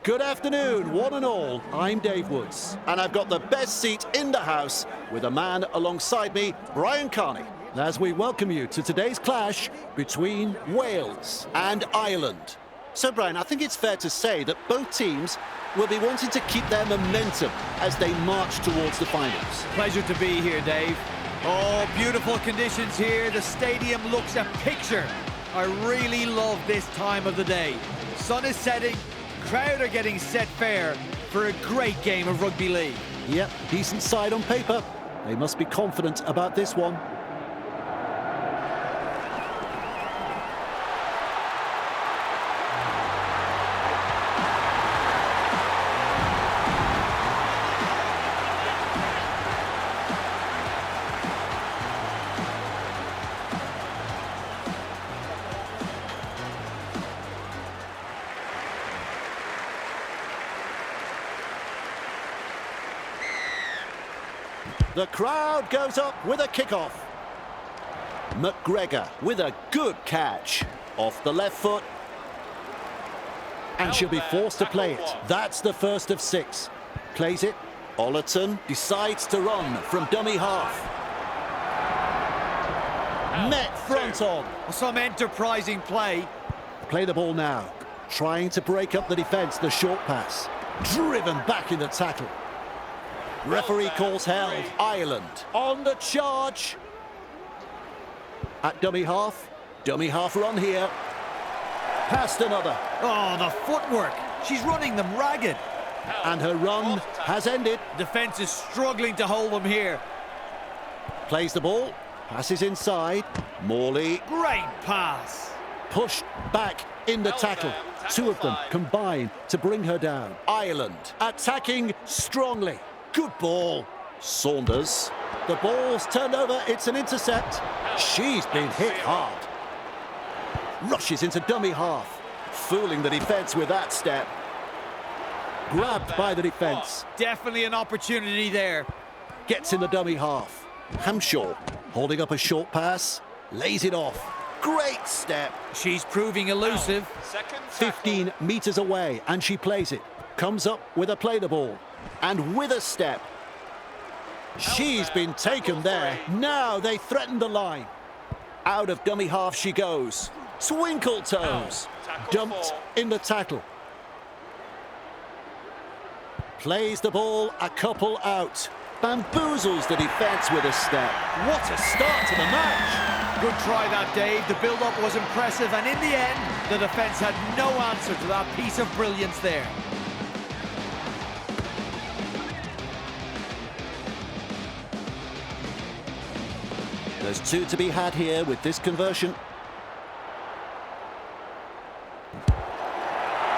Good afternoon, one and all. I'm Dave Woods, and I've got the best seat in the house with a man alongside me, Brian Carney, as we welcome you to today's clash between Wales and Ireland. So, Brian, I think it's fair to say that both teams will be wanting to keep their momentum as they march towards the finals. Pleasure to be here, Dave. Oh, beautiful conditions here. The stadium looks a picture. I really love this time of the day. Sun is setting, crowd are getting set fair for a great game of rugby league. Yep, decent side on paper. They must be confident about this one. The crowd goes up with a kickoff. McGregor with a good catch off the left foot. And she'll be forced to play it. That's the first of 6. Plays it. Ollerton decides to run from dummy half. Met front on. Some enterprising play. Play the ball now. Trying to break up the defence, the short pass. Driven back in the tackle. Referee calls held. Ireland on the charge. At dummy half run here. Past another. Oh, the footwork. She's running them ragged. And her run has ended. Defence is struggling to hold them here. Plays the ball. Passes inside. Morley. Great pass. Pushed back in the tackle. 2 of them combine to bring her down. Ireland attacking strongly. Good ball. Saunders. The ball's turned over. It's an intercept. She's been hit hard. Rushes into dummy half. Fooling the defence with that step. Grabbed by the defence. Definitely an opportunity there. Gets in the dummy half. Hampshire holding up a short pass. Lays it off. Great step. She's proving elusive. 15 metres away and she plays it. Comes up with a play the ball. And with a step. She's been taken there. Now they threaten the line. Out of dummy half she goes. Twinkle toes. Dumped in the tackle. Plays the ball a couple out. Bamboozles the defence with a step. What a start to the match. Good try that, Dave. The build-up was impressive, and in the end, the defence had no answer to that piece of brilliance there. There's 2 to be had here with this conversion.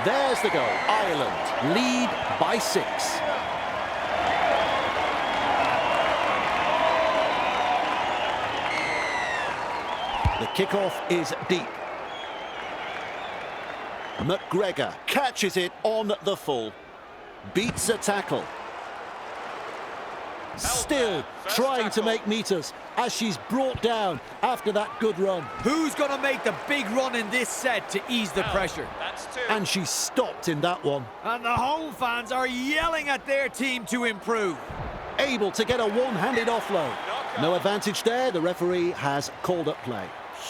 There's the goal. Ireland lead by 6. The kickoff is deep. McGregor catches it on the full. Beats a tackle. Still trying to make meters as she's brought down after that good run. Who's going to make the big run in this set to ease the pressure? And she's stopped in that one. And the home fans are yelling at their team to improve. Able to get a one-handed offload. No advantage there. The referee has called up play.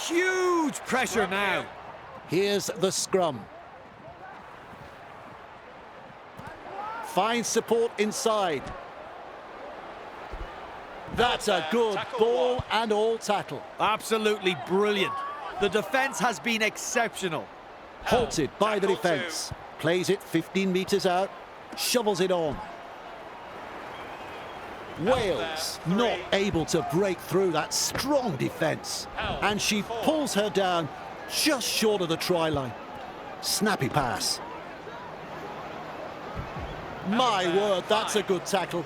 Huge pressure now. Here's the scrum. Finds support inside. That's a good ball and all tackle. Absolutely brilliant. The defence has been exceptional. Halted by the defence. Plays it 15 metres out. Shovels it on. Wales not able to break through that strong defence. And she pulls her down just short of the try line. Snappy pass. My word, that's a good tackle.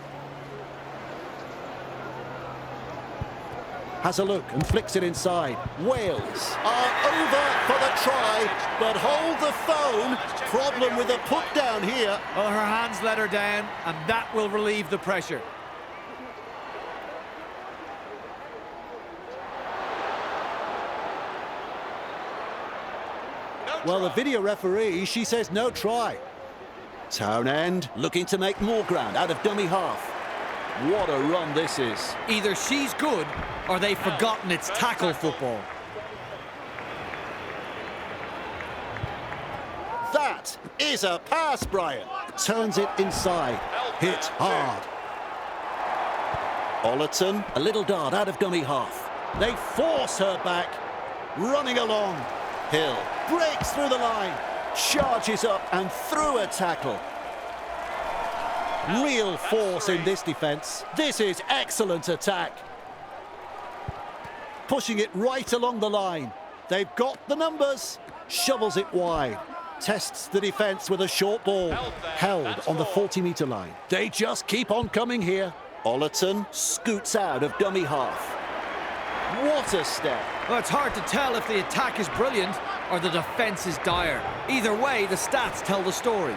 Has a look and flicks it inside. Wales are over for the try, but hold the phone. Problem with the put down here. Well, her hands let her down, and that will relieve the pressure. Well, the video referee, she says no try. Townend looking to make more ground out of dummy half. What a run this is. Either she's good or they've forgotten it's tackle football. That is a pass, Brian. Turns it inside. Hit hard. Ollerton, a little dart out of dummy half. They force her back. Running along. Hill breaks through the line. Charges up and through a tackle. Real force in this defence. This is excellent attack. Pushing it right along the line. They've got the numbers. Shovels it wide. Tests the defence with a short ball. Held on the 40-metre line. They just keep on coming here. Ollerton scoots out of dummy half. What a step. Well, it's hard to tell if the attack is brilliant or the defence is dire. Either way, the stats tell the story.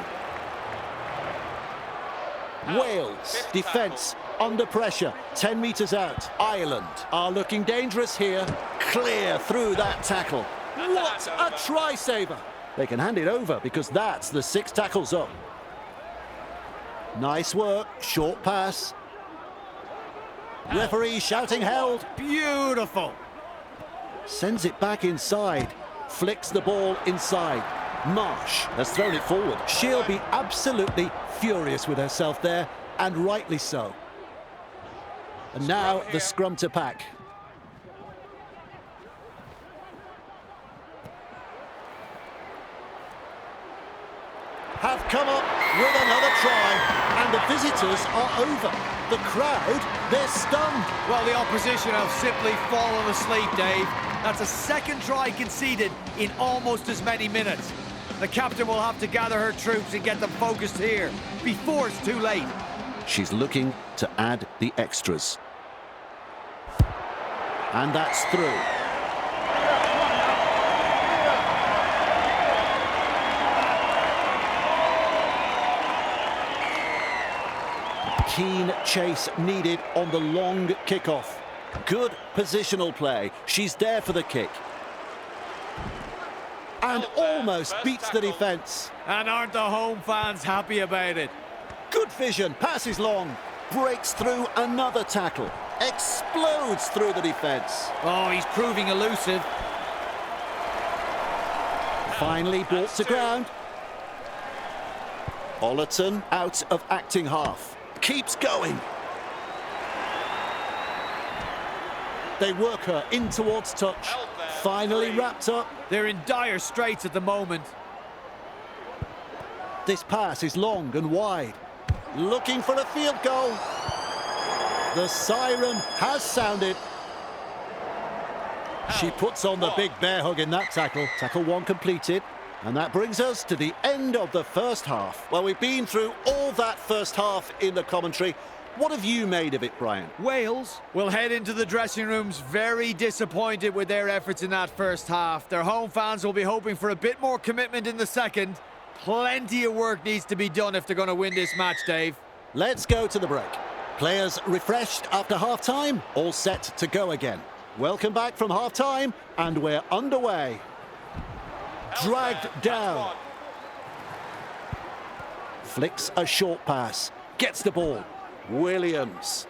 Wales, defence, under pressure, 10 metres out. Ireland are looking dangerous here. Clear through that tackle. What a try-saver. They can hand it over because that's the 6 tackles up. Nice work, short pass. Referee shouting held. Beautiful. Sends it back inside. Flicks the ball inside. Marsh has thrown it forward. She'll be absolutely furious with herself there, and rightly so. And now the scrum to pack. Have come up with another try, and the visitors are over. The crowd, they're stunned. Well, the opposition have simply fallen asleep, Dave. That's a second try conceded in almost as many minutes. The captain will have to gather her troops and get them focused here before it's too late. She's looking to add the extras. And that's through. Keen chase needed on the long kickoff. Good positional play. She's there for the kick. And almost beats the defence. And aren't the home fans happy about it? Good vision, passes long. Breaks through another tackle. Explodes through the defence. Oh, he's proving elusive. Finally brought to ground. Ollerton out of acting half. Keeps going. They work her in towards touch. Finally wrapped up. They're in dire straits at the moment. This pass is long and wide. Looking for a field goal. The siren has sounded. She puts on the big bear hug in that tackle. Tackle 1 completed. And that brings us to the end of the first half. Well, we've been through all that first half in the commentary. What have you made of it, Brian? Wales will head into the dressing rooms very disappointed with their efforts in that first half. Their home fans will be hoping for a bit more commitment in the second. Plenty of work needs to be done if they're going to win this match, Dave. Let's go to the break. Players refreshed after half-time, all set to go again. Welcome back from half-time, and we're underway. Dragged down. Flicks a short pass. Gets the ball. Williams.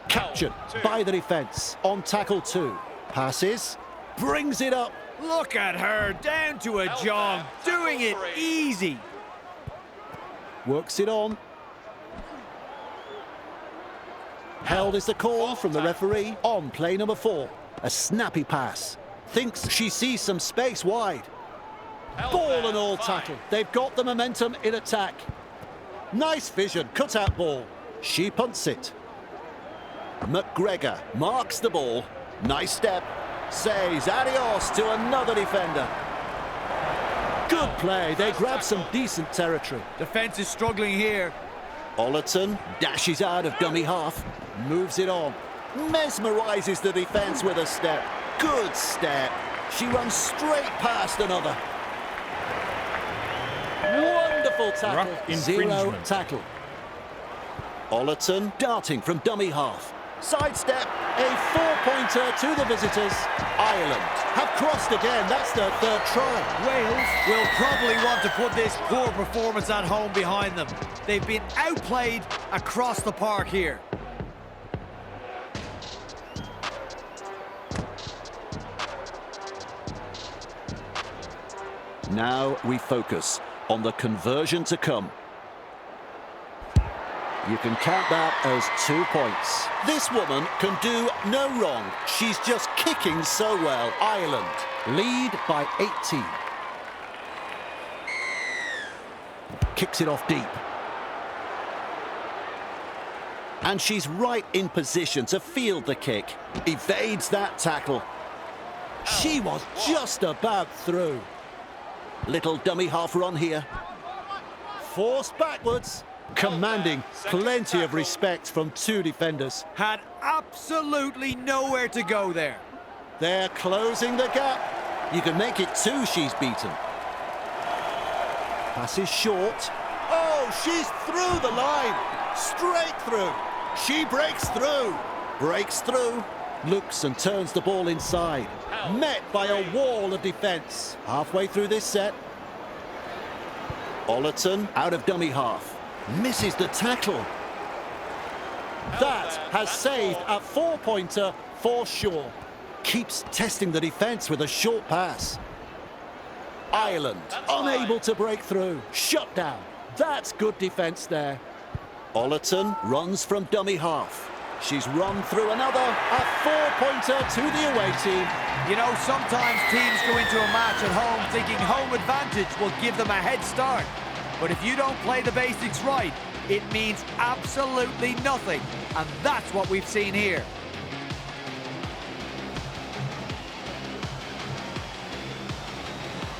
Captured by the defence on tackle 2. Passes. Brings it up. Look at her, down to a jog, doing it easy. Works it on. Held is the call from the referee on play number 4. A snappy pass. Thinks she sees some space wide. Ball and all tackle. They've got the momentum in attack. Nice vision, cut out ball. She punts it. McGregor marks the ball. Nice step. Says adios to another defender. Good play. They grab some decent territory. Defence is struggling here. Ollerton dashes out of dummy half. Moves it on. Mesmerises the defence with a step. Good step. She runs straight past another. Wonderful tackle. 0 tackle. Ollerton darting from dummy half. Sidestep, a 4-pointer to the visitors. Ireland have crossed again. That's their third try. Wales will probably want to put this poor performance at home behind them. They've been outplayed across the park here. Now we focus on the conversion to come. You can count that as 2 points. This woman can do no wrong. She's just kicking so well. Ireland lead by 18. Kicks it off deep. And she's right in position to field the kick. Evades that tackle. She was just about through. Little dummy half run here. Forced backwards. Commanding plenty of respect from two defenders. Had absolutely nowhere to go there. They're closing the gap. You can make it two she's beaten. Passes short. Oh, she's through the line. Straight through. She breaks through. Breaks through. Looks and turns the ball inside. Met by a wall of defence. Halfway through this set. Ollerton out of dummy half. Misses the tackle. That has saved a 4-pointer for sure. Keeps testing the defence with a short pass. Ireland unable to break through. Shut down. That's good defence there. Ollerton runs from dummy half. She's run through another. A 4-pointer to the away team. You know, sometimes teams go into a match at home thinking home advantage will give them a head start. But if you don't play the basics right, it means absolutely nothing. And that's what we've seen here.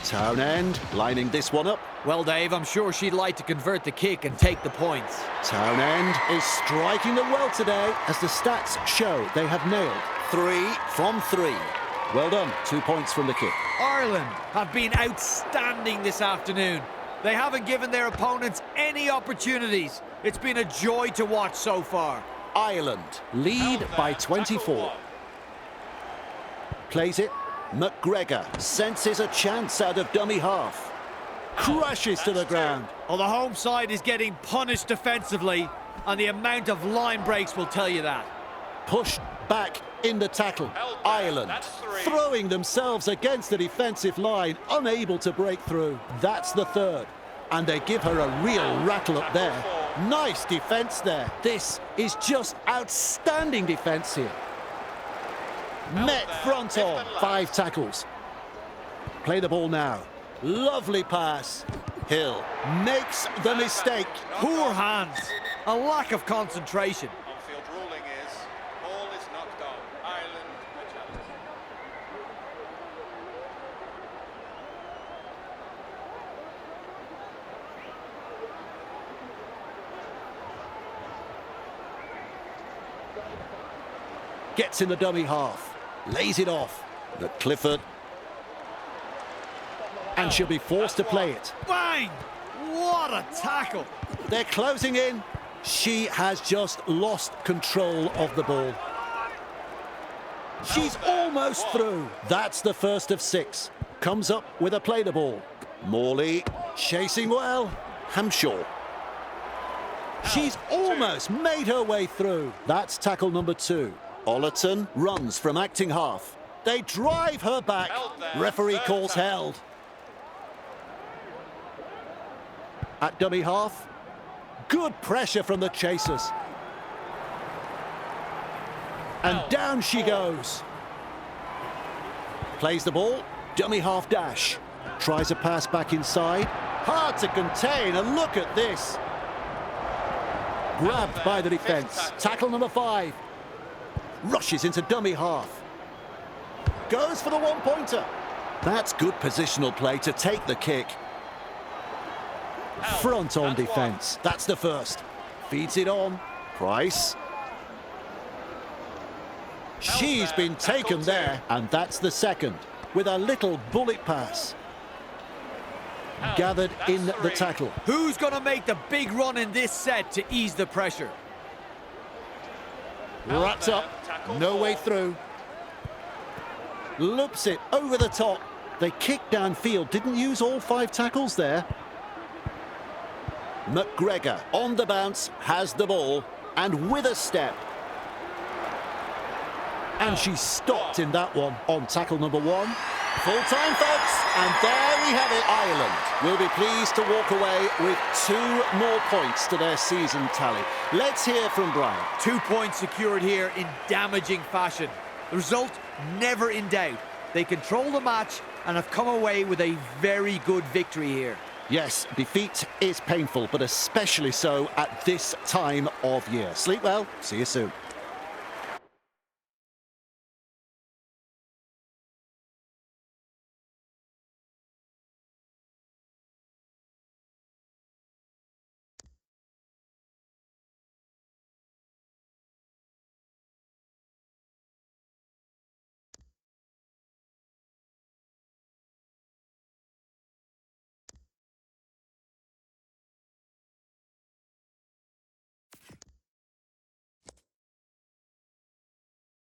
Townend lining this one up. Well, Dave, I'm sure she'd like to convert the kick and take the points. Townend is striking them well today. As the stats show, they have nailed 3 from 3. Well done. 2 points from the kick. Ireland have been outstanding this afternoon. They haven't given their opponents any opportunities. It's been a joy to watch so far. Ireland lead by 24. Plays it. McGregor senses a chance out of dummy half. Crashes to the ground. Well, the home side is getting punished defensively, and the amount of line breaks will tell you that. Pushed back in the tackle. Ireland throwing themselves against the defensive line, unable to break through. That's the third. And they give her a real rattle up there. Nice defence there. This is just outstanding defence here. Met front on. 5 tackles. Play the ball now. Lovely pass. Hill makes the mistake. Poor hands. A lack of concentration. On-field ruling is ball is knocked on. Ireland a challenge. Gets in the dummy half. Lays it off. But Clifford. And she'll be forced to play it. Bang! What a tackle! They're closing in. She has just lost control of the ball. She's almost through. That's the first of 6. Comes up with a play the ball. Morley chasing well. Hamshaw. She's almost made her way through. That's tackle number 2. Ollerton runs from acting half. They drive her back. Referee calls held. At dummy half. Good pressure from the chasers. And down she goes. Plays the ball. Dummy half dash. Tries a pass back inside. Hard to contain, and look at this. Grabbed by the defence. Tackle number 5. Rushes into dummy half. Goes for the 1-pointer. That's good positional play to take the kick. Front on defence. That's the first. Feeds it on. Price. She's been taken there, and that's the second, with a little bullet pass. Gathered in the tackle. Who's going to make the big run in this set to ease the pressure? Wrapped up, no way through. Loops it over the top. They kicked downfield, didn't use all 5 tackles there. McGregor on the bounce, has the ball, and with a step. And she stopped in that one on tackle number 1. Full time, folks, and there we have it. Ireland will be pleased to walk away with 2 more points to their season tally. Let's hear from Brian. 2 points secured here in damaging fashion. The result, never in doubt. They control the match and have come away with a very good victory here. Yes, defeat is painful, but especially so at this time of year. Sleep well, see you soon.